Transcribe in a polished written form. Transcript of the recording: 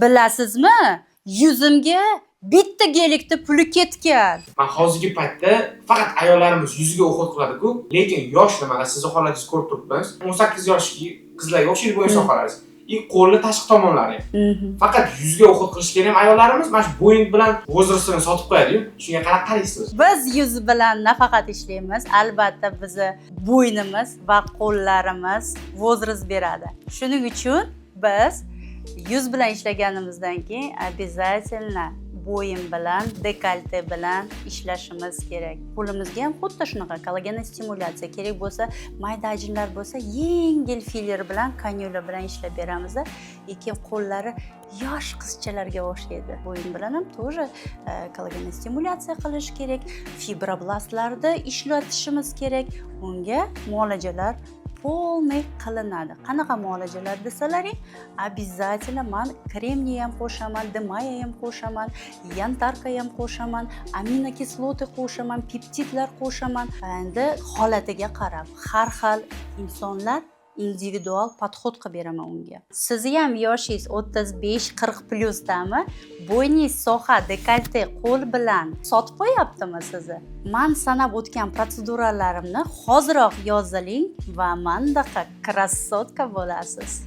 Bilasizmi? Yuzimga bitta gelikda puli ketgan. Men hozirgi paytda faqat ayollarimiz yuziga o'xot qiladi-ku, lekin yosh nimaga sizni holangizni ko'rib turibmiz. 18 yoshli qizlarga o'xshaydi bo'yin sohalaringiz. Qo'lni tashqi tomonlari. Faqat yuzga o'xot qilishga ham ayollarimiz mana shu bo'yin bilan vozrasini sotib qo'yadi-yu. Shunga qarab qaraysiz. Biz yuz bilan nafaqat ishlaymiz, albatta bizni bo'ynimiz va qo'llarimiz vozras beradi. Shuning uchun biz yuz bilan ishlaganimizdan keyin обязательно bo'yin bilan, dekolte bilan ishlashimiz kerak. Qo'limizga ham xuddi shunaqa kollagen stimulyatsiya kerak bo'lsa, mayda ajinlar bo'lsa, yengil filler bilan, kanyula bilan ishlab beramiz. Lekin qo'llari yosh qizchalarga o'xshaydi. Bo'yin bilan ham to'g'ri kollagen stimulyatsiya qilish kerak, fibroblastlarni ishlatishimiz kerak. Unga muolajalar polniy qilinadi. Qanaqa muolajalar desalaring, обязательно men kremniy ham qo'shaman, dimaya ham qo'shaman, yantarka ham qo'shaman, aminokislota qo'shaman, peptidlar qo'shaman. Endi holatiga qarab, har xil insonlar individual podxod qilib beraman unga. Sizni ham yoshingiz 35-40 dami? Bo'yningiz soha, dekolte, qo'l bilan sotib qo'yaptimi sizni? Men sanab o'tgan protseduralarimni hoziroq yoziling va mendaqa krassotka bo'lasiz.